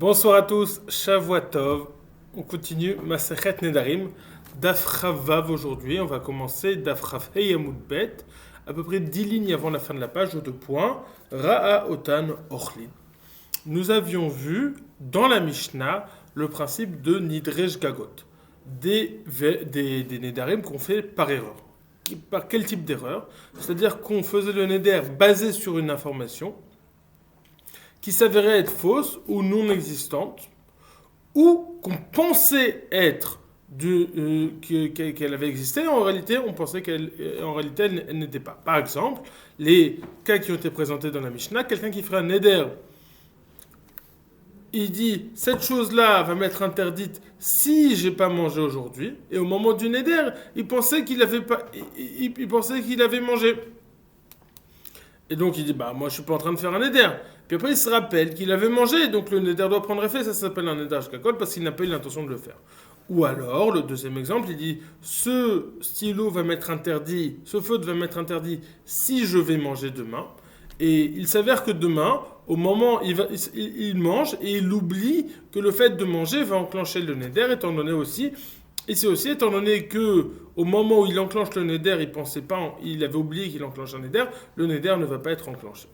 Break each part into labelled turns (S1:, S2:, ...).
S1: Bonsoir à tous, Shavua Tov. On continue Masechet Nedarim, Daf Chavav aujourd'hui. On va commencer Daf Chav Hei Amud Bet, à peu près 10 lignes avant la fin de la page, aux 2 points. Ra'a Otan Ochlin. Nous avions vu dans la Mishnah le principe de Nidrej Gagot, des Nedarim qu'on fait par erreur. Par quel type d'erreur? C'est-à-dire qu'on faisait le Neder basé sur une information qui s'avérait être fausse ou non existante, ou qu'on pensait être qu'elle avait existé, en réalité, on pensait elle n'était pas. Par exemple, les cas qui ont été présentés dans la Mishnah, quelqu'un qui ferait un neder, il dit cette chose-là va m'être interdite si j'ai pas mangé aujourd'hui, et au moment du neder, il pensait qu'il avait mangé. Et donc il dit moi je suis pas en train de faire un neder. Puis après il se rappelle qu'il avait mangé, donc le neder doit prendre effet, ça s'appelle un neder shkakol parce qu'il n'a pas eu l'intention de le faire. Ou alors, le deuxième exemple, il dit ce stylo va m'être interdit, ce feutre va m'être interdit si je vais manger demain. Et il s'avère que demain, au moment il mange et il oublie que le fait de manger va enclencher le neder, étant donné que au moment où il enclenche le neder, il avait oublié qu'il enclenche un neder, le neder ne va pas être enclenché.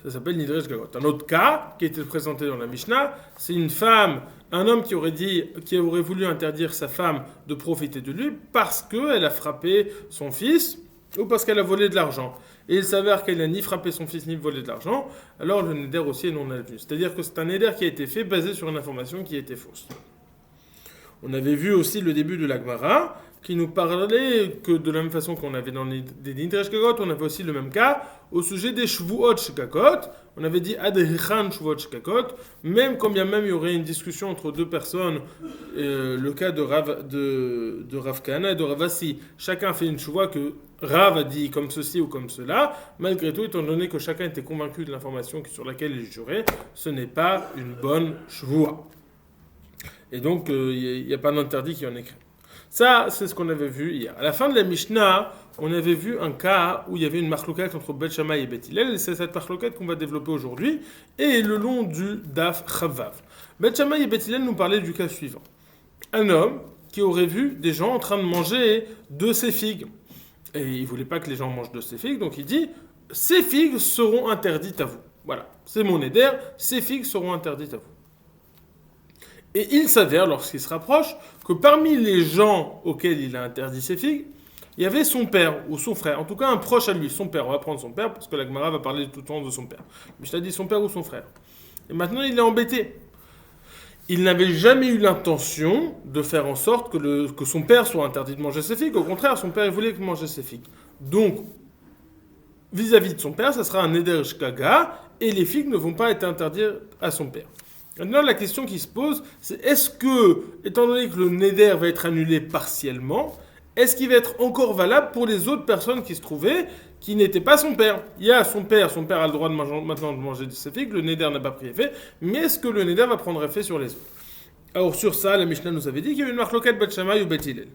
S1: Ça s'appelle Nidrej Gagot. Un autre cas qui a été présenté dans la Mishnah, c'est un homme qui aurait voulu interdire sa femme de profiter de lui parce qu'elle a frappé son fils ou parce qu'elle a volé de l'argent. Et il s'avère qu'elle n'a ni frappé son fils ni volé de l'argent, alors le neder aussi est non avenu. C'est-à-dire que c'est un neder qui a été fait basé sur une information qui était fausse. On avait vu aussi le début de la Gemara, qui nous parlait que de la même façon qu'on avait dans des Nidrej Gagot, on avait aussi le même cas au sujet des Shvuot Shkakot. On avait dit Adhechan Shvuot Shkakot, même quand bien même il y aurait une discussion entre deux personnes, le cas de Rav Kahana et de Rav Assi, chacun fait une Shvuah que Rav a dit comme ceci ou comme cela, malgré tout, étant donné que chacun était convaincu de l'information sur laquelle il jurait, ce n'est pas une bonne Shvuah. Et donc, il n'y a pas d'interdit qui en est créé. Ça, c'est ce qu'on avait vu hier. À la fin de la Mishnah, on avait vu un cas où il y avait une marloquette entre Bet Shammai et Bet Hillel. C'est cette marloquette qu'on va développer aujourd'hui et le long du Daf Chavav. Bet Shammai et Bet Hillel nous parlaient du cas suivant. Un homme qui aurait vu des gens en train de manger de ses figues. Et il ne voulait pas que les gens mangent de ses figues, donc il dit « Ces figues seront interdites à vous. » Voilà, c'est mon éder, ces figues seront interdites à vous. Et il s'avère, lorsqu'il se rapproche, que parmi les gens auxquels il a interdit ses figues, il y avait son père ou son frère, en tout cas un proche à lui, son père. On va prendre son père parce que la Gemara va parler tout le temps de son père. Mais je t'ai dit son père ou son frère. Et maintenant il est embêté. Il n'avait jamais eu l'intention de faire en sorte que son père soit interdit de manger ses figues. Au contraire, son père il voulait qu'il mange ses figues. Donc, vis-à-vis de son père, ça sera un neder shkaga et les figues ne vont pas être interdites à son père. Maintenant, la question qui se pose, c'est est-ce que, étant donné que le neder va être annulé partiellement, est-ce qu'il va être encore valable pour les autres personnes qui se trouvaient, qui n'étaient pas son père? Il y a son père a le droit maintenant de manger de ses figues, le neder n'a pas pris effet, mais est-ce que le neder va prendre effet sur les autres? Alors sur ça, la Mishnah nous avait dit qu'il y avait une marloquette Bet Shammai ou Bet Hillel.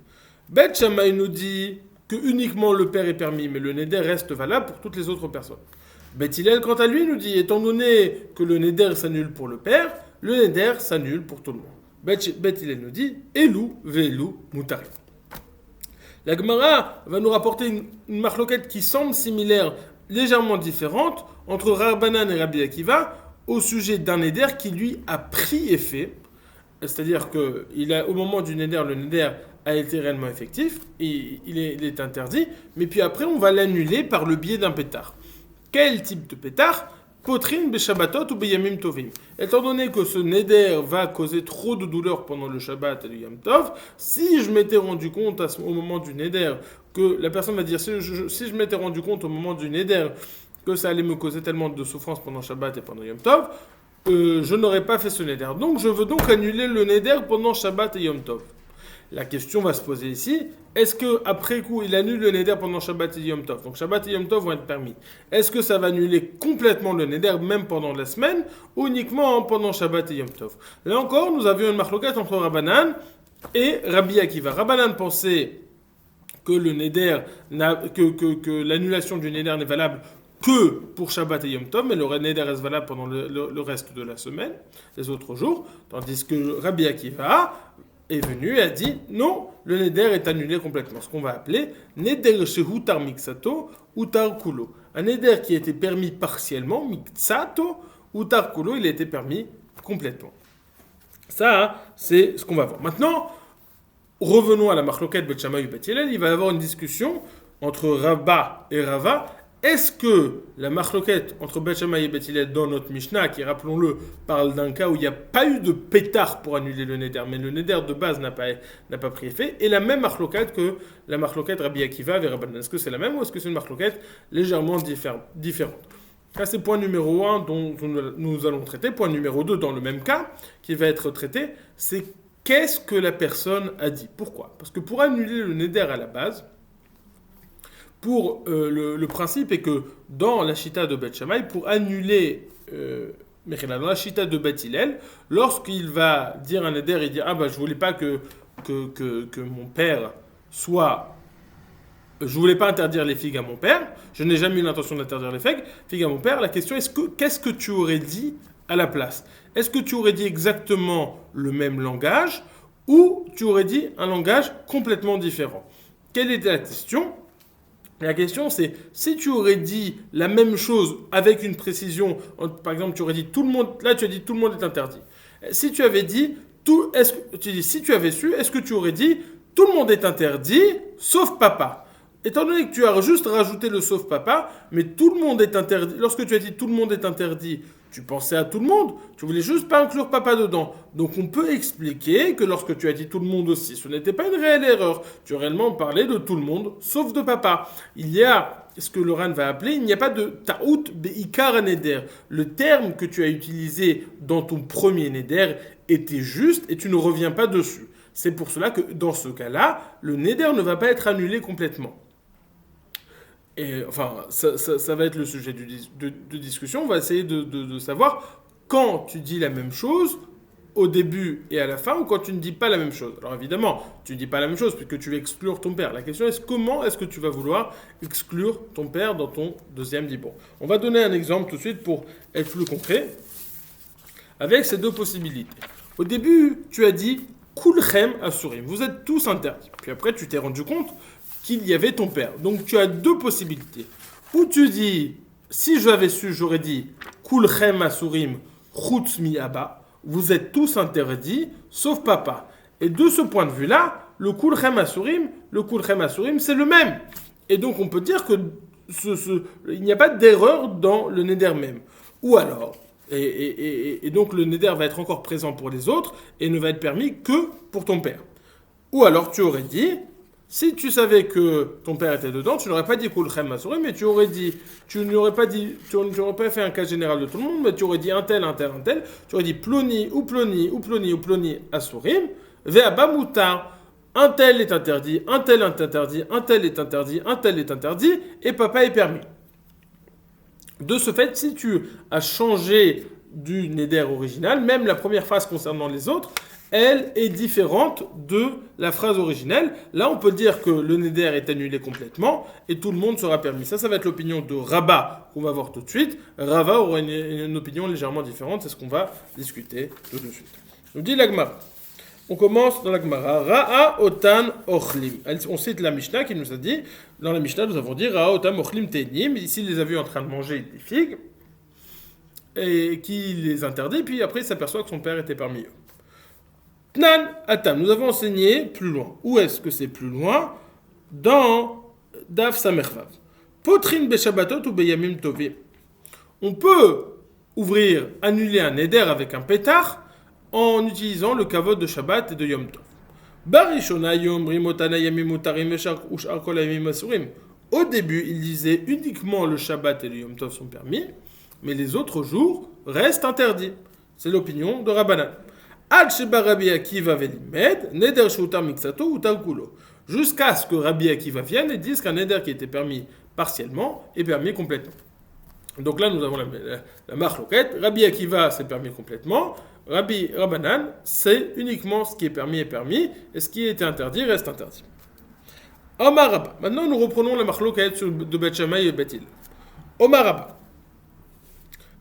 S1: Bet Shammai nous dit que uniquement le père est permis, mais le neder reste valable pour toutes les autres personnes. Bet Hillel, quant à lui, nous dit, étant donné que le neder s'annule pour le père, le neder s'annule pour tout le monde. Bet Hillel nous dit Elu ve'elu mutari. La Gemara va nous rapporter une marloquette qui semble similaire, légèrement différente, entre Rabbanan et Rabbi Akiva au sujet d'un neder qui lui a pris effet. C'est-à-dire qu'au moment du neder, le neder a été réellement effectif, et il est interdit, mais puis après on va l'annuler par le biais d'un pétard. Quel type de pétard? Potrine beshabbatot ou beyamim tovim. Étant donné que ce neder va causer trop de douleur pendant le Shabbat et le Yom Tov, si je m'étais rendu compte au moment du neder que la personne va dire si je m'étais rendu compte au moment du neder que ça allait me causer tellement de souffrance pendant Shabbat et pendant Yom Tov, je n'aurais pas fait ce neder. Donc je veux donc annuler le neder pendant Shabbat et Yom Tov. La question va se poser ici, est-ce qu'après coup, il annule le neder pendant Shabbat et Yom Tov? Donc Shabbat et Yom Tov vont être permis. Est-ce que ça va annuler complètement le neder, même pendant la semaine, ou uniquement pendant Shabbat et Yom Tov? Là encore, nous avions une marloquette entre Rabbanan et Rabbi Akiva. Rabbanan pensait que le neder, que l'annulation du neder n'est valable que pour Shabbat et Yom Tov, mais le neder est valable pendant le reste de la semaine, les autres jours, tandis que Rabbi Akiva est venu et a dit non, le neder est annulé complètement, ce qu'on va appeler neder shehu tar miksato ou tar kulo. Un neder qui a été permis partiellement, miksato ou tar kulo, il a été permis complètement. Ça, c'est ce qu'on va voir. Maintenant, revenons à la marloquette Bet Shammai et Bet Hillel. Il va y avoir une discussion entre Rabba et Rava. Est-ce que la marloquette entre Bet Shammai et Bet Hillel dans notre Mishnah, qui, rappelons-le, parle d'un cas où il n'y a pas eu de pétard pour annuler le neder, mais le neder de base n'a pas pris effet, est la même marloquette que la marloquette Rabbi Akiva et Rabbanan? Est-ce que c'est la même ou est-ce que c'est une marloquette légèrement différente? Ça, c'est point numéro 1 dont nous allons traiter. Point numéro 2, dans le même cas, qui va être traité, c'est qu'est-ce que la personne a dit. Pourquoi? Parce que pour annuler le neder à la base, le principe est que dans la Shita de Bet Shammai, pour annuler dans la Shita de Bet Hillel, lorsqu'il va dire un neder, il dit « Ah bah je voulais pas que mon père soit... Je voulais pas interdire les figues à mon père, je n'ai jamais eu l'intention d'interdire les figues à mon père. La question est qu'est-ce que tu aurais dit à la place? Est-ce que tu aurais dit exactement le même langage ou tu aurais dit un langage complètement différent? Quelle était la question? La question c'est, si tu aurais dit la même chose avec une précision, par exemple tu aurais dit tout le monde, là tu as dit tout le monde est interdit. Si tu avais dit, si tu avais su, est-ce que tu aurais dit tout le monde est interdit sauf papa? Étant donné que tu as juste rajouté le sauf papa, mais tout le monde est interdit. Lorsque tu as dit tout le monde est interdit, tu pensais à tout le monde. Tu voulais juste pas inclure papa dedans. Donc on peut expliquer que lorsque tu as dit tout le monde aussi, ce n'était pas une réelle erreur. Tu as réellement parlé de tout le monde, sauf de papa. Il y a ce que Loran va appeler, il n'y a pas de ta'out be'ikar neder. Le terme que tu as utilisé dans ton premier neder était juste et tu ne reviens pas dessus. C'est pour cela que dans ce cas-là, le neder ne va pas être annulé complètement. Et enfin, ça va être le sujet de discussion. On va essayer de savoir quand tu dis la même chose au début et à la fin ou quand tu ne dis pas la même chose. Alors évidemment, tu ne dis pas la même chose puisque tu veux exclure ton père. La question est comment est-ce que tu vas vouloir exclure ton père dans ton deuxième dit. Bon, on va donner un exemple tout de suite pour être plus concret avec ces deux possibilités. Au début, tu as dit Kulchem Asurim. Vous êtes tous interdits. Puis après, tu t'es rendu compte qu'il y avait ton père. Donc tu as deux possibilités. Ou tu dis, si j'avais su, j'aurais dit Kulchem Asurim Chutz mi Abba. Vous êtes tous interdits, sauf papa. Et de ce point de vue-là, le Kulchem Asurim, c'est le même. Et donc on peut dire que il n'y a pas d'erreur dans le neder même. Ou alors, et donc le neder va être encore présent pour les autres et ne va être permis que pour ton père. Ou alors tu aurais dit, si tu savais que ton père était dedans, tu n'aurais pas dit Kulchem Asurim, mais tu n'aurais pas fait un cas général de tout le monde, mais tu aurais dit un tel. Tu aurais dit Ploni ou Ploni ou Ploni ou Ploni Asurim, Ve'aba Mutar. Un tel est interdit, un tel est interdit, un tel est interdit, un tel est interdit, et papa est permis. De ce fait, si tu as changé du neder original, même la première phrase concernant les autres, elle est différente de la phrase originelle. Là, on peut dire que le neder est annulé complètement et tout le monde sera permis. Ça va être l'opinion de Rabba qu'on va voir tout de suite. Rava aura une opinion légèrement différente. C'est ce qu'on va discuter tout de suite. Nous dit la Gemara. On commence dans la Gemara. Ra'a otan ochlim. On cite la Mishnah qui nous a dit, dans la Mishnah, nous avons dit Ra'a otan ochlim tenim. Ici, il les a vus en train de manger des figues et qui les interdit. Puis après, il s'aperçoit que son père était parmi eux. Tnan Atam, nous avons enseigné plus loin. Où est-ce que c'est plus loin? Dans Daf Samervav. Potrin Beshabatot ou Beyamim Tovim. On peut annuler un neder avec un pétard en utilisant le kavod de Shabbat et de Yom Tov. Barishona Yom Rimotana Yamim Mutarim Ushar Kol Yamim Asurim. Au début, il disait uniquement le Shabbat et le Yom Tov sont permis, mais les autres jours restent interdits. C'est l'opinion de Rabbanan. Jusqu'à ce que Rabbi Akiva vienne et dise qu'un neder qui était permis partiellement est permis complètement. Donc là, nous avons la marloquette. Rabbi Akiva, c'est permis complètement. Rabbanan, c'est uniquement ce qui est permis, et ce qui était interdit reste interdit. Omar Rabba. Maintenant, nous reprenons la marloquette de Bet Shammai et Bet Hillel. Omar Rabba.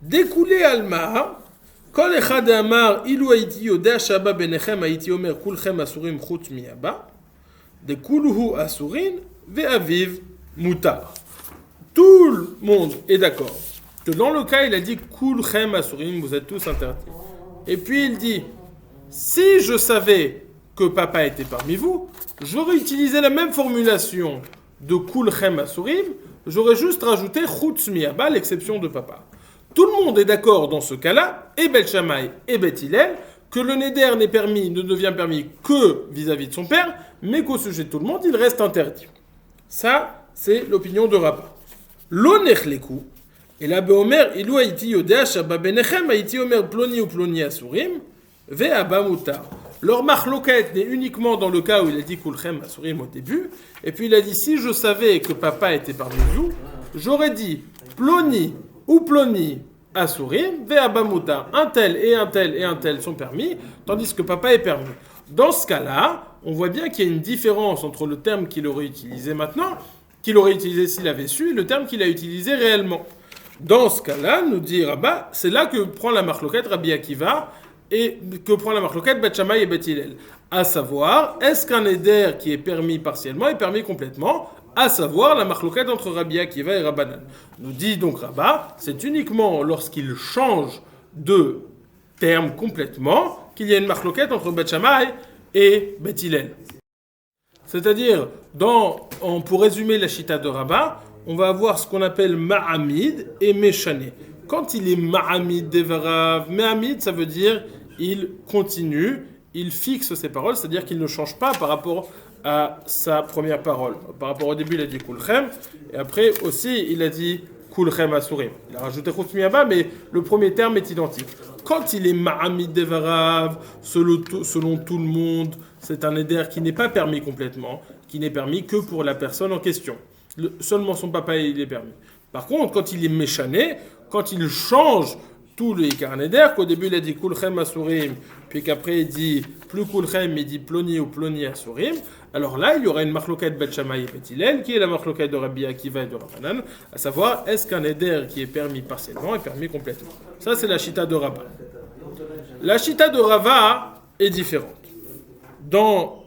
S1: Découlé Alma, Kol Echad Amar, Ilu Haïti Yodea Shaba Benechem Haïti Omer Kulchem Asurim Chutz Miaba, Dekuluhu Asurin, Ve'aviv Mutar. Tout le monde est d'accord que dans le cas, il a dit Kulchem Asurim, vous êtes tous interdits. Et puis il dit, si je savais que papa était parmi vous, j'aurais utilisé la même formulation de Kulchem Asurim, j'aurais juste rajouté Chutz Miaba, l'exception de papa. Tout le monde est d'accord dans ce cas-là, et Beth Shammai et Beth Hillel, que le Neder ne devient permis que vis-à-vis de son père, mais qu'au sujet de tout le monde, il reste interdit. Ça, c'est l'opinion de Rabba. Lo nechleku, et là, Beomer, Ilu Haïti Yodea Shaba Benechem, Haïti Omer Ploni ou Ploni Asurim, Ve'aba Mutar. Leur marloquette n'est uniquement dans le cas où il a dit Kulchem Asurim au début, et puis il a dit, si je savais que papa était parmi vous, j'aurais dit Ploni ou Ploni Asurim, Ve'aba Mutar. Un tel et un tel et un tel sont permis, tandis que papa est permis. Dans ce cas-là, on voit bien qu'il y a une différence entre le terme qu'il aurait utilisé maintenant, qu'il aurait utilisé s'il avait su, et le terme qu'il a utilisé réellement. Dans ce cas-là, nous dit Rabba, c'est là que prend la marloquette Rabbi Akiva et que prend la marloquette Beth Shammai et Beth Hillel. À savoir, est-ce qu'un éder qui est permis partiellement est permis complètement? À savoir, la marloquette entre Rabbi Akiva et Rabbanan. Nous dit donc Rabba, c'est uniquement lorsqu'il change de terme complètement qu'il y a une marloquette entre Beth Shammai et Beth Hillel. C'est-à-dire, pour résumer la chita de Rabba, on va avoir ce qu'on appelle Ma'amid et Méchané. Quand il est Ma'amid Devarav, Ma'amid, ça veut dire il continue, il fixe ses paroles, c'est-à-dire qu'il ne change pas par rapport à sa première parole. Par rapport au début, il a dit Kulchem, et après aussi, il a dit Kulchem Asurim. Il a rajouté Chutz Miaba, mais le premier terme est identique. Quand il est Ma'amid Devarav, selon tout le monde, c'est un éder qui n'est pas permis complètement, qui n'est permis que pour la personne en question. Seulement son papa, il est permis. Par contre, quand il est méchané, quand il change tous les carnéder, qu'au début il a dit Kulchem Asurim, puis qu'après il dit plus Kulchem, il dit Ploni ou Ploni Asurim, alors là il y aura une marloquette Beth Shammai et Beth Hillel, qui est la marloquette de Rabbi Akiva et de Rabbanan, à savoir est-ce qu'un éder qui est permis partiellement est permis complètement. Ça c'est la chita de Rabba. La chita de Rava est différente. Dans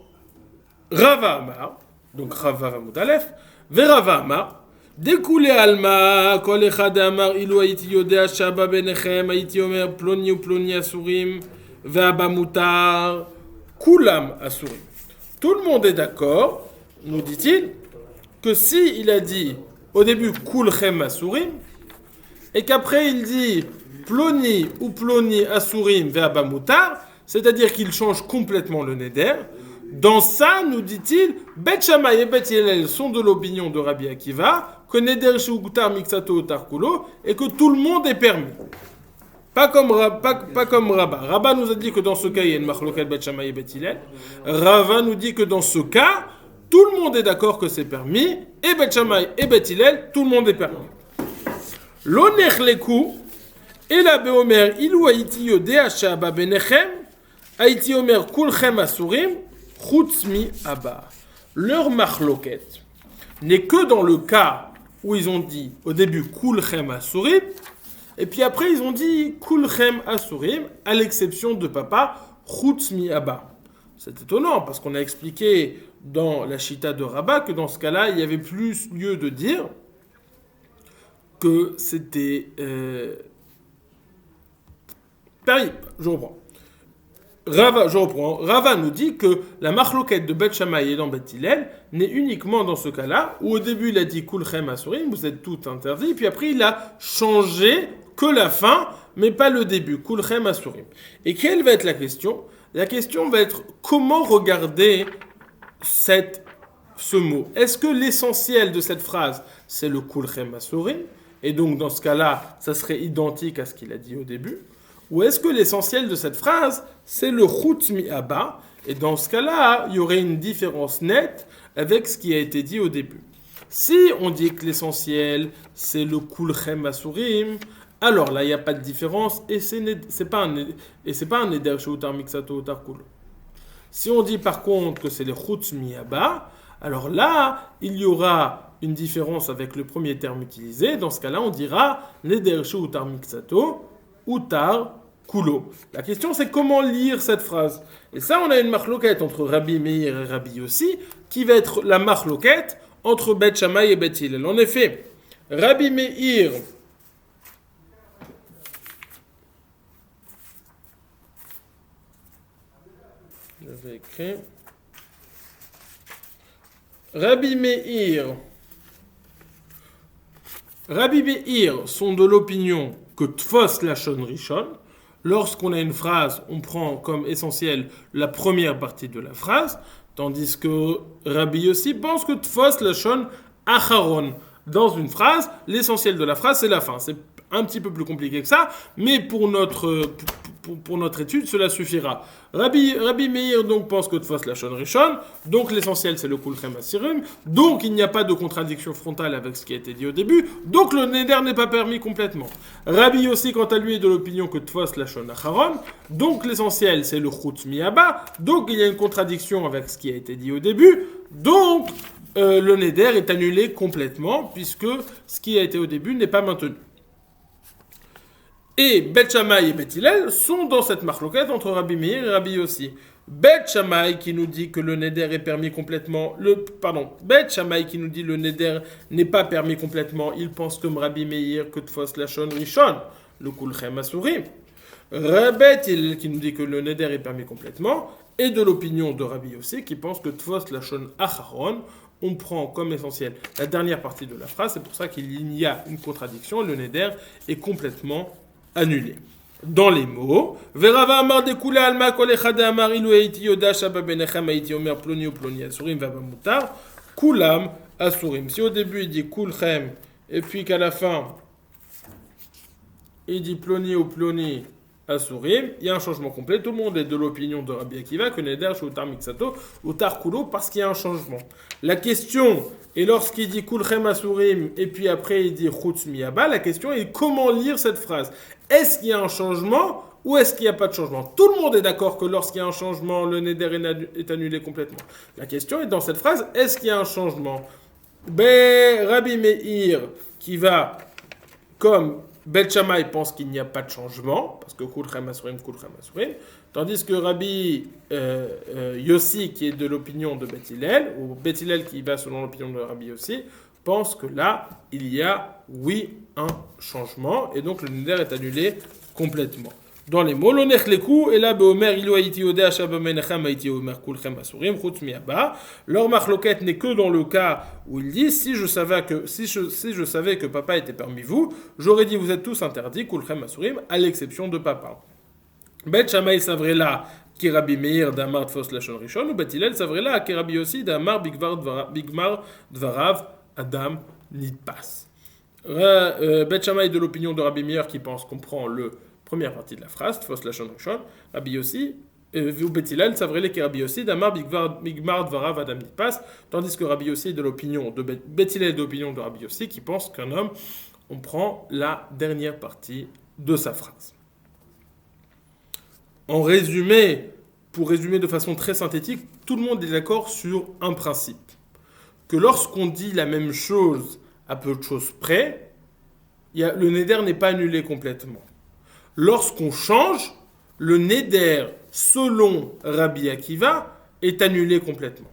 S1: Rava Amar, donc Rava Vamut Aleph, Verava Amar, découlé Alma, Kol Echad Amar, Ilu Haïti Yodea Shaba Benechem, Haïti Omer Ploni ou Ploni Asurim, Ve'aba Mutar, Kulam Asurim. Tout le monde est d'accord, nous dit-il, que si il a dit au début Kulchem Asurim, et qu'après il dit Ploni ou Ploni Asurim Ve'aba Mutar, c'est-à-dire qu'il change complètement le neder. Dans ça, nous dit-il, Beth Shammai et Beth Hillel sont de l'opinion de Rabbi Akiva, que neder shugutar mixato tarkulo, et que tout le monde est permis. Pas comme Rabba. Rabba nous a dit que dans ce cas, il y a une marloquette Beth Shammai et Beth Hillel. Rava nous dit que dans ce cas, tout le monde est d'accord que c'est permis, et Beth Shammai et Beth Hillel, tout le monde est permis. Lo nechleku, et la beomer, ilu haïti yodea shaba benechem, haïti omer kulchem asurim, chutz mi abba. Leur marloquette n'est que dans le cas où ils ont dit au début kulchem asurim, et puis après ils ont dit kulchem asurim, à l'exception de papa, chutz mi abba. C'est étonnant parce qu'on a expliqué dans la chita de Rabba que dans ce cas-là, il y avait plus lieu de dire que c'était je reprends. Rava nous dit que la marloquette de Beth Shammai et dans Beth Hillel n'est uniquement dans ce cas-là où au début il a dit Kulchem Asurim, vous êtes tout interdits, puis après il a changé que la fin, mais pas le début, Kulchem Asurim. Et quelle va être la question? La question va être comment regarder ce mot. Est-ce que l'essentiel de cette phrase c'est le Kulchem Asurim, et donc dans ce cas-là ça serait identique à ce qu'il a dit au début? Ou est-ce que l'essentiel de cette phrase, c'est le chutz mi abba, et dans ce cas-là, il y aurait une différence nette avec ce qui a été dit au début. Si on dit que l'essentiel, c'est le kulchem asurim, alors là, il n'y a pas de différence, et c'est pas un neder sheutar mixato tarkulo. Si on dit par contre que c'est le chutz mi abba, alors là, il y aura une différence avec le premier terme utilisé. Dans ce cas-là, on dira neder shu utar miksato, utar kulo. La question, c'est comment lire cette phrase. Et ça, on a une marloquette entre Rabbi Meir et Rabbi Yossi, qui va être la marloquette entre Bet Shammai et Bet Hillel. En effet, Rabbi Meir je vais écrire Rabbi Meir sont de l'opinion que Tfos Lachon Rishon, lorsqu'on a une phrase, on prend comme essentiel la première partie de la phrase, tandis que Rabbi Yossi pense que Tfos Lachon Acharon. Dans une phrase, l'essentiel de la phrase, c'est la fin. C'est un petit peu plus compliqué que ça, mais pour notre étude, cela suffira. Rabbi Meir donc pense que Tfos Lachon Rishon, donc l'essentiel c'est le Kulchem Asirim, donc il n'y a pas de contradiction frontale avec ce qui a été dit au début, donc le Neder n'est pas permis complètement. Rabbi Yossi, quant à lui, est de l'opinion que Tfos Lachon Acharon, donc l'essentiel c'est le Chutz Miaba, donc il y a une contradiction avec ce qui a été dit au début, donc le Neder est annulé complètement, puisque ce qui a été au début n'est pas maintenu. Et Bet Shammai et Bet Hillel sont dans cette marloquette entre Rabbi Meir et Rabbi Yossi. Bet Shammai qui nous dit que le Neder est permis complètement, Bet Shammai qui nous dit le Neder n'est pas permis complètement, il pense comme Rabbi Meir que Tfos Lachon Rishon, le Kulchem Asurim. Bet Hillel qui nous dit que le Neder est permis complètement, et de l'opinion de Rabbi Yossi qui pense que Tfos Lachon Acharon, on prend comme essentiel la dernière partie de la phrase, c'est pour ça qu'il y a une contradiction, le Neder est complètement annulé. Dans les mots, Verava Amar de Kula Alma Kol Echad Amar Ilu Eiti Yoda Shabba Benechem Eiti Omer Ploni ou Ploni Asurim Vaba Mutar Kulam Asurim. Si au début il dit Kulchem et puis qu'à la fin il dit Ploni ou Ploni Asurim, il y a un changement complet. Tout le monde est de l'opinion de Rabbi Akiva que Neder ou Tar Miksato ou Tar Kulo parce qu'il y a un changement. La question est lorsqu'il dit Kulchem Asurim et puis après il dit Chutz Miyaba, la question est comment lire cette phrase. Est-ce qu'il y a un changement ou est-ce qu'il n'y a pas de changement? Tout le monde est d'accord que lorsqu'il y a un changement, le Neder est annulé complètement. La question est dans cette phrase, est-ce qu'il y a un changement? Rabbi Meir qui va comme Bet Shammai pense qu'il n'y a pas de changement, parce que Kulchem Asurim, tandis que Rabbi Yossi, qui est de l'opinion de Bet Hillel, ou Bet Hillel qui va selon l'opinion de Rabbi Yossi, pense que là, il y a, oui, un changement, et donc le Neder est annulé complètement. Dans les mots, l'onech lekou, et là, beomer, ilo haïti odeh, shabamenechem, haïti omer, kulchem, asurim, chutz miaba. Leur marloquette n'est que dans le cas où il dit, si je savais que papa était parmi vous, j'aurais dit, vous êtes tous interdits, kulchem, asurim, à l'exception de papa. Bet Shammai savrela, ki Rabbi Meir, d'amar tfos lachon rishon, ou Bet Hillel savrela, ki Rabbi Yossi, d'amar bigmar dvarav, adam nidpas. Bet Shammai de l'opinion de Rabbi Meir qui pense qu'on prend le première partie de la phrase, Tfos Lachon Rishon, Rabbi Yossi, Bet Hillel, Savrele qui Rabbi Yossi, Damar Bigmar Dvarav Adam Nidpas, tandis que Rabbi Yossi est de l'opinion de Bet Hillel de l'opinion de Rabbi Yossi qui pense qu'un homme, on prend la dernière partie de sa phrase. En résumé, pour résumer de façon très synthétique, tout le monde est d'accord sur un principe. Que lorsqu'on dit la même chose à peu de choses près, le Neder n'est pas annulé complètement. Lorsqu'on change, le Neder, selon Rabbi Akiva, est annulé complètement.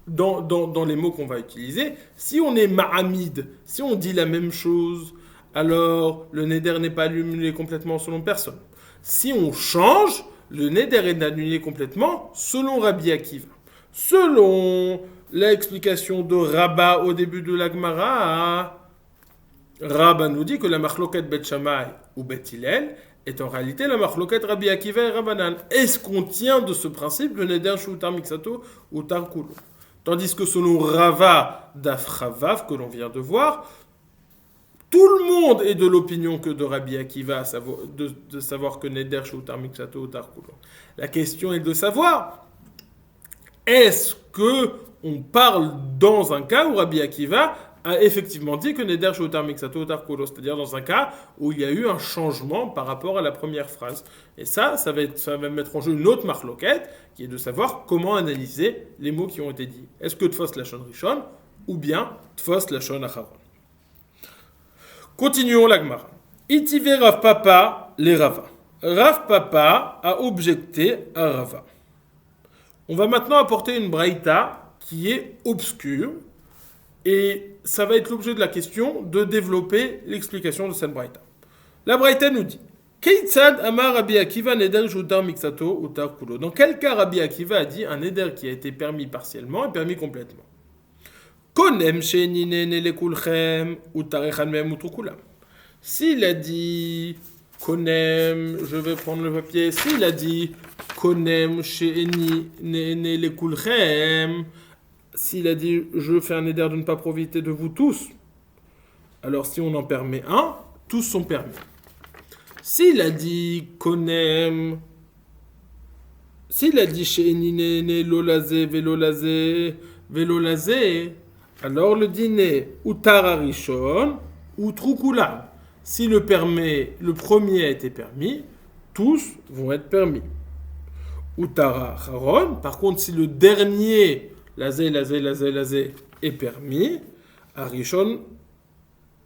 S1: Dans les mots qu'on va utiliser, si on est ma'amid, si on dit la même chose, alors le Neder n'est pas annulé complètement selon personne. Si on change, le Neder est annulé complètement selon Rabbi Akiva. Selon l'explication de Rabba au début de la Gemara, Rabba nous dit que la marloquette Bet Shammai ou Bet Hillel est en réalité la marloquette Rabbi Akiva et Rabbanan. Est-ce qu'on tient de ce principe le Neder shu tar miksato ou tar kulo? Tandis que selon Rava d'Afravav, que l'on vient de voir, tout le monde est de l'opinion que de Rabbi Akiva, de savoir que Neder shu tar miksato ou tar kulo. La question est de savoir, est-ce que on parle dans un cas où Rabbi Akiva a effectivement dit que Neder shu tar miksato tar kulo, c'est-à-dire dans un cas où il y a eu un changement par rapport à la première phrase. Et ça va mettre en jeu une autre marloquette, qui est de savoir comment analyser les mots qui ont été dits. Est-ce que Tfos Lachon Rishon ou bien Tfos Lachon Acharon. Continuons la Gemara. Itive Rav Papa les Rava. Rav Papa a objecté à Rava. On va maintenant apporter une braïta qui est obscure et ça va être l'objet de la question de développer l'explication de cette braïta. La braïta nous dit Keitzad Amar Rabbi Akiva Neder Jutar Mixato Utar Kulo. Dans quel cas Rabbi Akiva a dit un neder qui a été permis partiellement est permis complètement? Konem Shenine Nelekulchem Utarechan Mem Utukulam. S'il a dit Konem, je vais prendre le papier. S'il a dit Konem Sheni Nelekulchem, s'il a dit je fais un neder de ne pas profiter de vous tous, alors si on en permet un, tous sont permis. S'il a dit Konem, s'il a dit Sheni Lolazé Velolazé, alors le dîner Utar Arishon ou Trukula. Si le premier a été permis, tous vont être permis. Utara Haron, par contre, si le dernier, lazé, est permis, Arishon,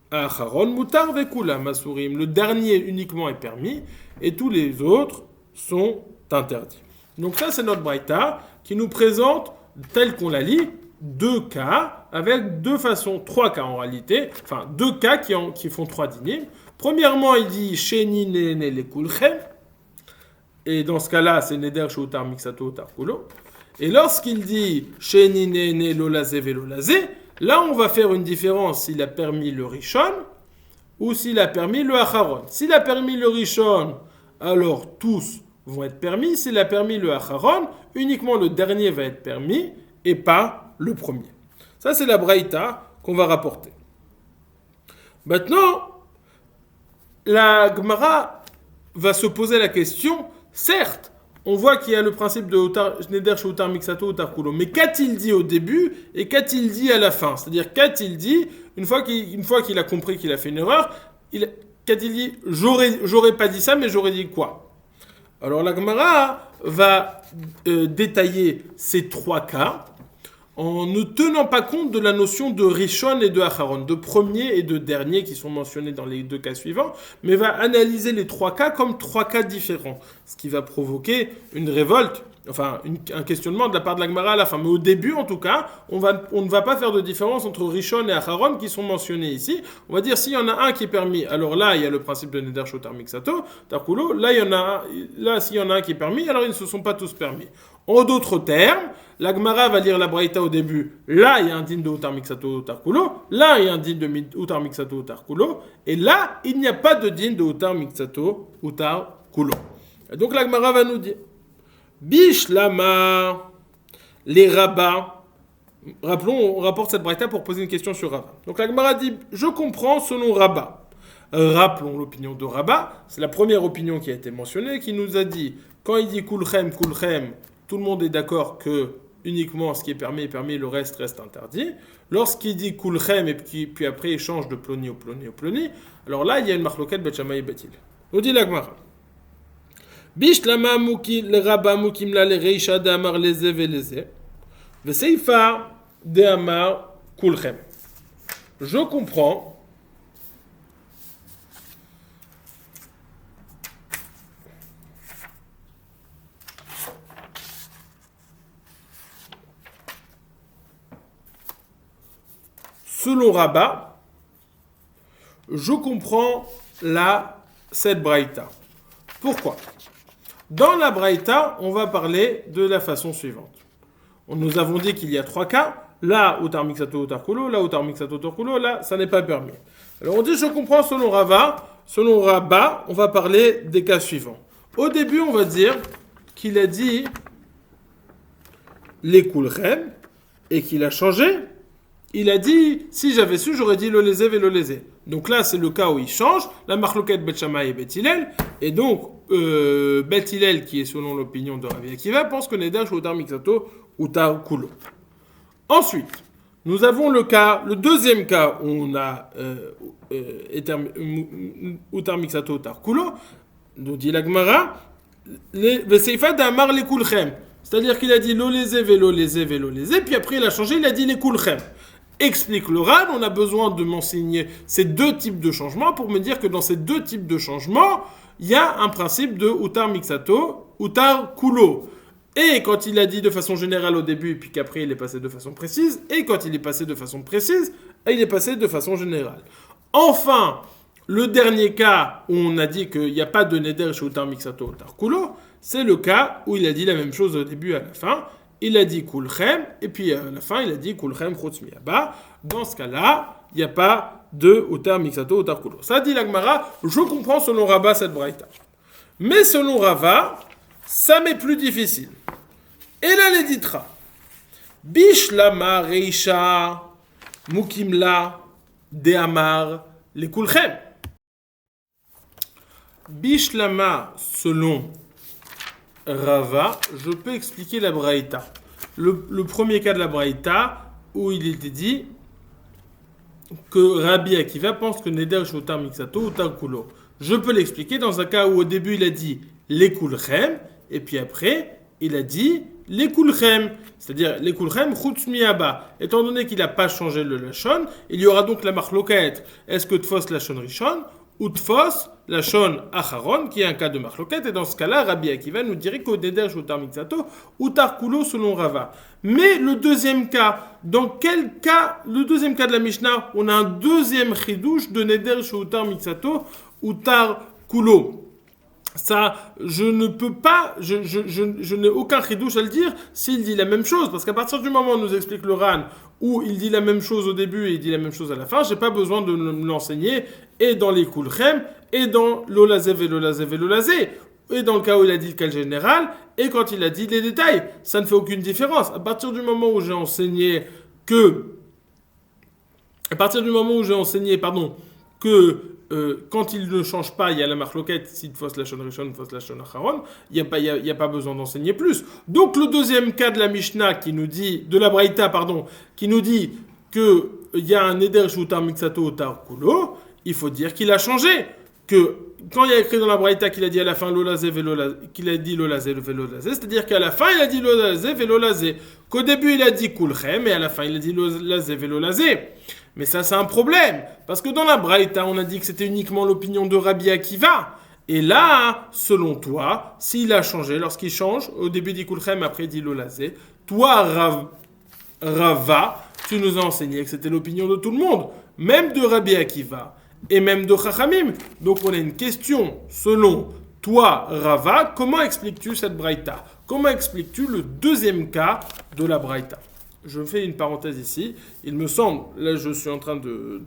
S1: Acharon, Mutar Vekula, Masurim, le dernier uniquement est permis, et tous les autres sont interdits. Donc ça, c'est notre braïta qui nous présente, tel qu'on la lit, deux cas, avec deux façons, trois cas en réalité, enfin deux cas qui font trois dynimes. Premièrement, il dit Sheni ne le kulchem, et dans ce cas-là, c'est Neder Shoutar Mixato Utar Kulo. Et lorsqu'il dit Sheni ne lolazé velolazé, là on va faire une différence s'il a permis le Rishon ou s'il a permis le Acharon. S'il a permis le Rishon, alors tous vont être permis. S'il a permis le Acharon, uniquement le dernier va être permis et pas le premier. Ça, c'est la braïta qu'on va rapporter. Maintenant, la Gemara va se poser la question, certes, on voit qu'il y a le principe de Neder Shoutar Mixato Utar Kulo, mais qu'a-t-il dit au début et qu'a-t-il dit à la fin? C'est-à-dire, qu'a-t-il dit, une fois qu'il a compris qu'il a fait une erreur, qu'a-t-il dit? J'aurais pas dit ça, mais j'aurais dit quoi? Alors la Gemara va détailler ces trois cas, en ne tenant pas compte de la notion de Rishon et de Acharon, de premier et de dernier qui sont mentionnés dans les deux cas suivants, mais va analyser les trois cas comme trois cas différents, ce qui va provoquer une révolte, enfin un questionnement de la part de la Gemara à la fin. Mais au début, en tout cas, on ne va pas faire de différence entre Rishon et Acharon qui sont mentionnés ici. On va dire s'il y en a un qui est permis, alors là, il y a le principe de Neder Shoutar Mixato, Tarkulo, là, s'il y en a un qui est permis, alors ils ne se sont pas tous permis. En d'autres termes, la Gemara va lire la braïta au début. Là, il y a un din de Utar Mixato Utar Kulo. Là, il y a un din de Utar Mixato Utar Kulo. Et là, il n'y a pas de din de Utar Mixato Utar Kulo. Et donc la Gemara va nous dire Bishlama, les rabbins. Rappelons, on rapporte cette braïta pour poser une question sur Rabba. Donc la Gemara dit je comprends selon Rabba. Rappelons l'opinion de Rabba. C'est la première opinion qui a été mentionnée, qui nous a dit quand il dit Kulchem, tout le monde est d'accord que uniquement ce qui est permis, le reste reste interdit. Lorsqu'il dit Kulchem et puis après il change de ploni au ploni, alors là il y a une marloquette Bet Shammai et Bet Hillel. On dit la Gemara. Bishlama muki le rabba mukim la le reisha de amar leze veleze veseifa de amar Kulchem. Je comprends. Selon Rabba, je comprends cette braïta. Pourquoi? Dans la braïta, on va parler de la façon suivante. Nous avons dit qu'il y a trois cas. Là, Utar Mixato Utar Kulo, là, Utar Mixato Utar Kulo, là, ça n'est pas permis. Alors on dit je comprends selon Rabba. Selon Rabba, on va parler des cas suivants. Au début, on va dire qu'il a dit les Kulchem et qu'il a changé. Il a dit, si j'avais su, j'aurais dit le lésé et le lésé. Donc là, c'est le cas où il change. La marloquette Bet Shammai et Bet Hillel. Et donc, Bet Hillel, qui est selon l'opinion de Rabbi Akiva, pense que Neder Shoutar Mixato Utar Kulo. Ensuite, nous avons le deuxième cas où on a Utar Mixato Utar Kulo. Nous dit la Gemara, Veseifa d'Amar les Kulchem. C'est-à-dire qu'il a dit lo lésé, vélo lésé, puis après il a changé, il a dit les Kulchem. explique le Ran, on a besoin de m'enseigner ces deux types de changements pour me dire que dans ces deux types de changements, il y a un principe de Utar Mixato, Utar Kulo. Et quand il a dit de façon générale au début, et puis qu'après il est passé de façon précise, et quand il est passé de façon précise, il est passé de façon générale. Enfin, le dernier cas où on a dit qu'il n'y a pas de Neder chez Utar Mixato, Utar Kulo, c'est le cas où il a dit la même chose au début et à la fin. Il a dit Kulchem, et puis à la fin il a dit Kulchem Chutz Miaba. Dans ce cas-là, il n'y a pas de Utar Mixato, Utar Kulo. Ça dit la Gemara, je comprends selon Rava cette braïta. Mais selon Rava, ça m'est plus difficile. Et là, les ditra. Bishlama Reisha Mukimla Deamar les Kulchem. Bishlama, selon Rava, je peux expliquer la braïta. Le premier cas de la braïta, où il était dit que Rabbi Akiva pense que Neder Shotar Mixato ou Kulo. Je peux l'expliquer dans un cas où au début il a dit les Kulchem, et puis après il a dit les Kulchem, c'est-à-dire les Kulchem Chutz Miaba. Étant donné qu'il n'a pas changé le Lachon, il y aura donc la marloquette. Est-ce que Tfos Lachon Rishon ou Tfos Lachon Acharon, qui est un cas de marloquette, et dans ce cas-là, Rabbi Akiva nous dirait qu'au Neder Shotar Mixato ou Kulo selon Rava. Mais le deuxième cas, dans quel cas, le deuxième cas de la Mishnah, on a un deuxième chidouche de Neder Shotar Mixato ou Kulo. Ça, je ne peux pas, je n'ai aucun chidouche à le dire s'il dit la même chose, parce qu'à partir du moment où on nous explique le Ran, où il dit la même chose au début et il dit la même chose à la fin, j'ai pas besoin de me l'enseigner, et dans les Kulchem, et dans l'Olazé, Velolazé, Velolazé, et dans le cas où il a dit le cas général, et quand il a dit les détails, ça ne fait aucune différence. À partir du moment où j'ai enseigné que, quand il ne change pas, il y a la marloquette, si de fausse lachon rishon, fausse lachon acharon, il n'y a pas besoin d'enseigner plus. Donc le deuxième cas de la Mishnah qui nous dit, de la Braïta, qui nous dit qu'il y a un Neder Shutar Mixato Utar Kulo, il faut dire qu'il a changé. Que quand il y a écrit dans la Braïta qu'il a dit à la fin l'olazé, qu'il a dit l'olazé, le velolazé, c'est-à-dire qu'à la fin il a dit l'olazé, velolazé. Qu'au début il a dit kulchem, et à la fin il a dit l'olazé, velolazé. Mais ça, c'est un problème. Parce que dans la Braïta, on a dit que c'était uniquement l'opinion de Rabbi Akiva. Et là, selon toi, s'il a changé, lorsqu'il change, au début il dit Kulchem, après il dit Lolazé, toi, Rava, tu nous as enseigné que c'était l'opinion de tout le monde, même de Rabbi Akiva, et même de Chachamim. Donc on a une question, selon toi, Rava, comment expliques-tu cette Braïta? Comment expliques-tu le deuxième cas de la Braïta? Je fais une parenthèse ici. Il me semble, là je suis en train de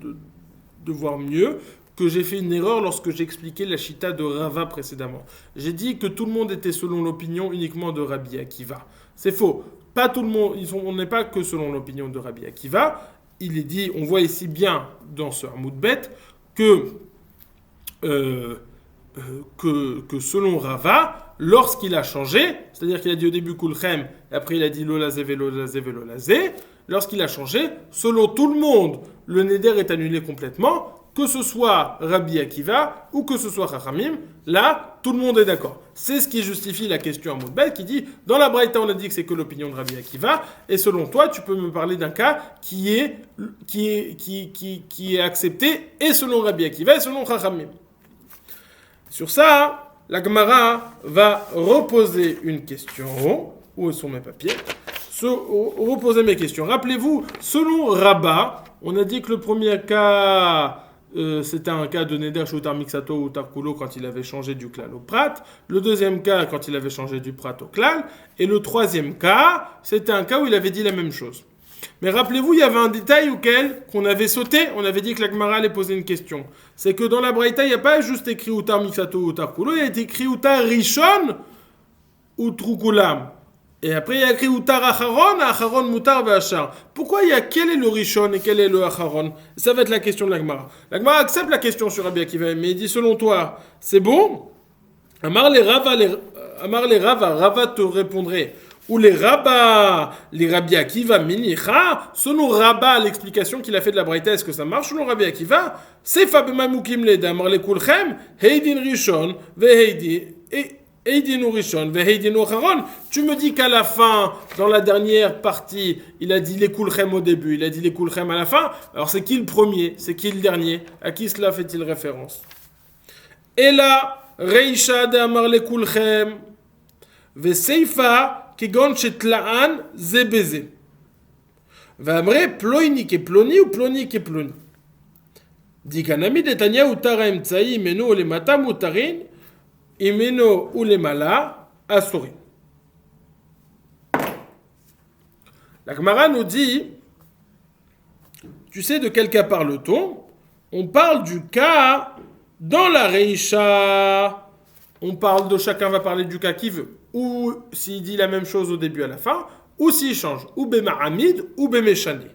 S1: voir mieux, que j'ai fait une erreur lorsque j'ai expliqué la chita de Rava précédemment. J'ai dit que tout le monde était selon l'opinion uniquement de Rabbi Akiva. C'est faux. Pas tout le monde, on n'est pas que selon l'opinion de Rabbi Akiva. Il est dit, on voit ici bien dans ce Hamoud Bet que selon Rava, lorsqu'il a changé, c'est-à-dire qu'il a dit au début Kulchem, et après il a dit Lolazé, Velolazé, Velolazé, lorsqu'il a changé, selon tout le monde, le Neder est annulé complètement, que ce soit Rabbi Akiva ou que ce soit Chachamim, là, tout le monde est d'accord. C'est ce qui justifie la question à Moudbel qui dit, dans la Braïta on a dit que c'est que l'opinion de Rabbi Akiva, et selon toi, tu peux me parler d'un cas qui est accepté, et selon Rabbi Akiva, et selon Chachamim. Sur ça, la Gemara va reposer une question. Où sont mes papiers? Reposer mes questions. Rappelez-vous, selon Rabat, on a dit que le premier cas, c'était un cas de Neder Shutar Mixato ou Kulo quand il avait changé du klal au prat. Le deuxième cas, quand il avait changé du prat au klal. Et le troisième cas, c'était un cas où il avait dit la même chose. Mais rappelez-vous, il y avait un détail qu'on avait sauté. On avait dit que la Gemara allait poser une question. C'est que dans la Braïta, il n'y a pas juste écrit Utar Mixato ou Utar Kulo, il y a écrit Utar Rishon ou Trukulam. Et après, il y a écrit Utar Acharon, Acharon Mutar Vachar. Pourquoi quel est le Rishon et quel est le Acharon? Ça va être la question de la Gemara. La Gemara accepte la question sur Rabbi Akiva, mais il dit selon toi, c'est bon? Amar les Rava te répondrait. Ou les Rabbi Akiva minicha, selon Rabba, l'explication qu'il a fait de la Braïta, est-ce que ça marche selon Rabbi Akiva? C'est Fabema Mukim Leda, Amar le Kulchem, Heidin Rishon, Veheidi. Et Eidinu Rishon, Veheidinu Charon. Tu me dis qu'à la fin, dans la dernière partie, il a dit les Kulchem au début, il a dit les Kulchem à la fin. Alors c'est qui le premier? C'est qui le dernier? À qui cela fait-il référence? Et là, Reisha de Amar le Kulchem, Veseifa, Kigon Shetlaan, Zebeze. Vamre, Ploini ke Ploni ou Ploni ke Ploni. Dikanami Detanya Utara Emtsai, Meno le Mata Mutarin. Imeno ou les malas assouri. La Gemara nous dit, tu sais de quel cas parle-t-on? On parle du cas dans la Reisha. On parle de chacun va parler du cas qu'il veut. Ou s'il dit la même chose au début à la fin, ou s'il change. Ou Bema'amid, ou Bemeshani.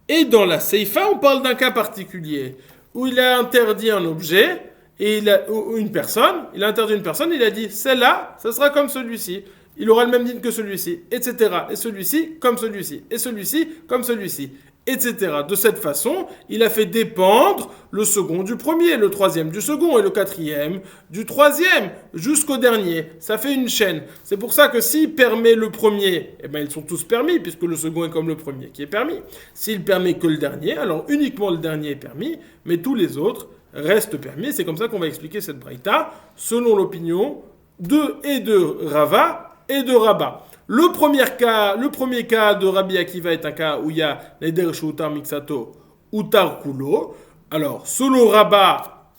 S1: Et dans la Seifa, on parle d'un cas particulier où il a interdit un objet. Et il a interdit une personne, il a dit, celle-là, ça sera comme celui-ci. Il aura le même digne que celui-ci, etc. Et celui-ci, comme celui-ci. Et celui-ci, comme celui-ci, etc. De cette façon, il a fait dépendre le second du premier, le troisième du second et le quatrième du troisième, jusqu'au dernier. Ça fait une chaîne. C'est pour ça que s'il permet le premier, eh ben ils sont tous permis, puisque le second est comme le premier qui est permis. S'il permet que le dernier, alors uniquement le dernier est permis, mais tous les autres reste permis. C'est comme ça qu'on va expliquer cette braïta, selon l'opinion de Rava et de Rabba. Le premier cas de Rabbi Akiva est un cas où il y a Neder Shutar Mixato Utar Kulo. Alors, selon Rabba,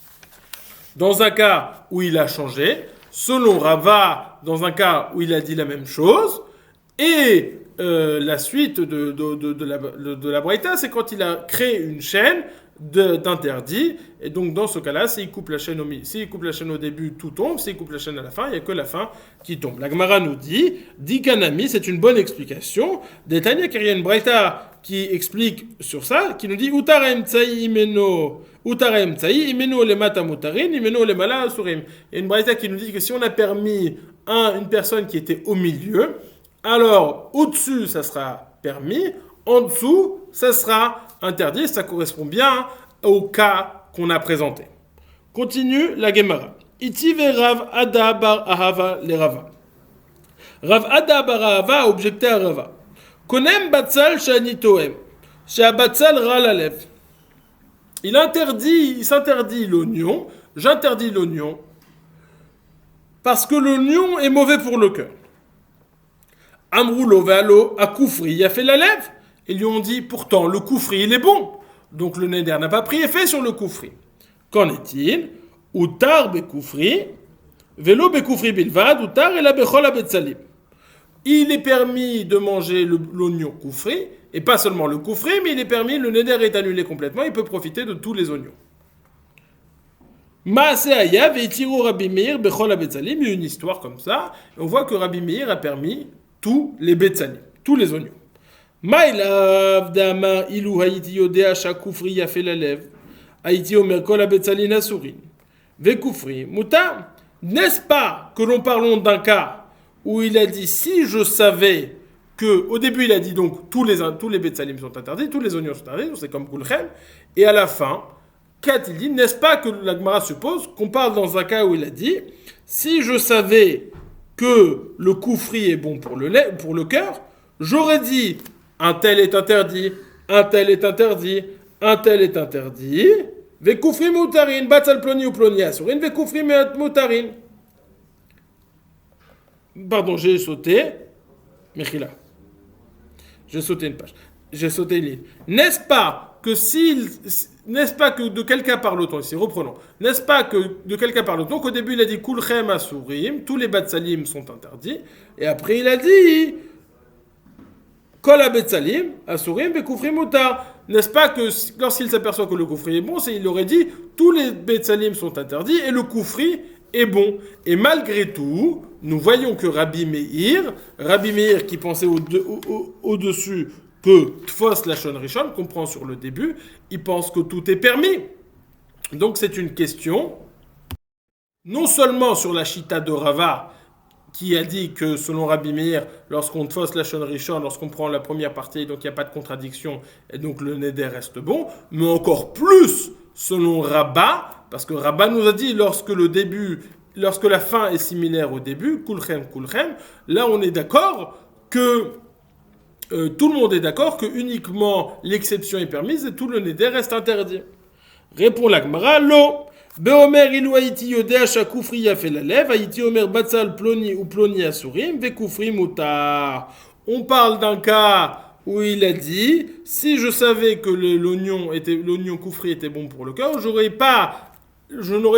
S1: dans un cas où il a changé, selon Rava, dans un cas où il a dit la même chose, et la suite de la braïta, c'est quand il a créé une chaîne d'interdit, et donc dans ce cas-là, s'il coupe la chaîne au début, tout tombe, s'il coupe la chaîne à la fin, il n'y a que la fin qui tombe. La Gemara nous dit, Kanami, c'est une bonne explication, des Tanya Kirien Braïta qui explique sur ça, qui nous dit, Utara Emtsai imeno le mata mutarin, imeno le mala asurim. Il y a une Braïta qui nous dit que si on a permis une personne qui était au milieu, alors au-dessus, ça sera permis, en dessous, ça sera interdit. Ça correspond bien au cas qu'on a présenté. Continue la Gemara. Itiv Rav Ada bar Ahava le Rava. Rav Ada bar Ahava a objecté à Rava. Konem batzal shani toem. Batzal ralalev. Il s'interdit l'oignon. J'interdis l'oignon parce que l'oignon est mauvais pour le cœur. Amroulo valo a koufri. Il a fait la lèvre. Ils lui ont dit, pourtant, le koufri, il est bon. Donc le neder n'a pas pris effet sur le koufri. Qu'en est-il? Utar be koufri, velo be koufri bilvad, utar et la bechol abetsalim. Il est permis de manger l'oignon koufri, et pas seulement le koufri, mais il est permis, le neder est annulé complètement, il peut profiter de tous les oignons. Maase aya veitiru Rabbi Meir bechol abetsalim, il y a une histoire comme ça, et on voit que Rabbi Meir a permis tous les betsalim, tous les oignons. Maïlav d'Amar ilou haïti yodea chakoufri ya fait la lèvre. Haïti omer kol abetsalin asurin. Vekoufri muta. N'est-ce pas que l'on parlons d'un cas où il a dit si je savais que, au début il a dit donc tous les betsalim sont interdits, tous les oignons sont interdits, c'est comme Kulchem, et à la fin, qu'a-t-il dit? N'est-ce pas que la Gemara suppose qu'on parle dans un cas où il a dit si je savais que le koufri est bon pour le cœur, j'aurais dit un tel est interdit, un tel est interdit, un tel est interdit. Vekoufri moutarin, batzal ploni ou ploni asurin, vekoufri moutarin. Pardon, j'ai sauté. Mechila. J'ai sauté une page. J'ai sauté une ligne. N'est-ce pas que de quel cas parle-t-on ici? Reprenons. N'est-ce pas que de quel cas parle-t-on? Qu'au début il a dit kulchem asurim, tous les batsalim sont interdits, et après il a dit Kol abetsalim, asurim, bekoufri mutar. N'est-ce pas que lorsqu'il s'aperçoit que le koufri est bon, il aurait dit tous les betsalim sont interdits et le koufri est bon. Et malgré tout, nous voyons que Rabbi Meir qui pensait au-dessus que Tfos Lachon Rishon, comprend sur le début, il pense que tout est permis. Donc c'est une question, non seulement sur la Shita de Rava, qui a dit que selon Rabbi Meir, lorsqu'on fausse la Shon Rishon, lorsqu'on prend la première partie, donc il n'y a pas de contradiction, et donc le Neder reste bon, mais encore plus selon Rabba, parce que Rabba nous a dit, lorsque le début lorsque la fin est similaire au début, kulchem, là on est d'accord que tout le monde est d'accord que uniquement l'exception est permise et tout le neder reste interdit. Répond la Gemara, lo. Beomer ilu haïti yodea shakufri yafé la lève, haïti omer batzal ploni ou ploni asurim, ve kufri mutar. On parle d'un cas où il a dit, si je savais que l'oignon kufri était bon pour le cœur, je n'aurais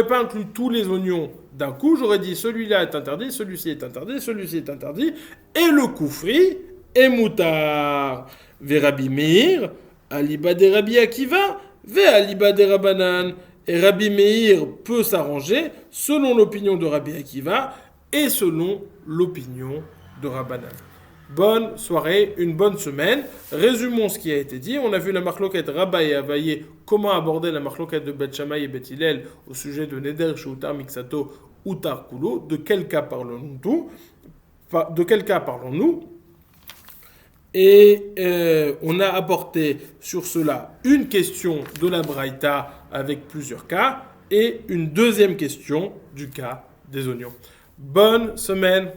S1: pas inclus tous les oignons d'un coup, j'aurais dit celui-là est interdit, celui-ci est interdit, celui-ci est interdit, et le kufri est mutar. Ve Rabbi Meir, aliba de Rabbi Akiva, ve aliba de Rabbanan. Et Rabbi Meir peut s'arranger selon l'opinion de Rabbi Akiva et selon l'opinion de Rabbanan. Bonne soirée, une bonne semaine. Résumons ce qui a été dit. On a vu la marloquette Rabba et Avaye, comment aborder la marloquette de Bet Shammai et Bet Hillel au sujet de Neder Sheutar Miksato ou Tarkulo. De quel cas parlons-nous Et on a apporté sur cela une question de la Braïta avec plusieurs cas et une deuxième question du cas des oignons. Bonne semaine!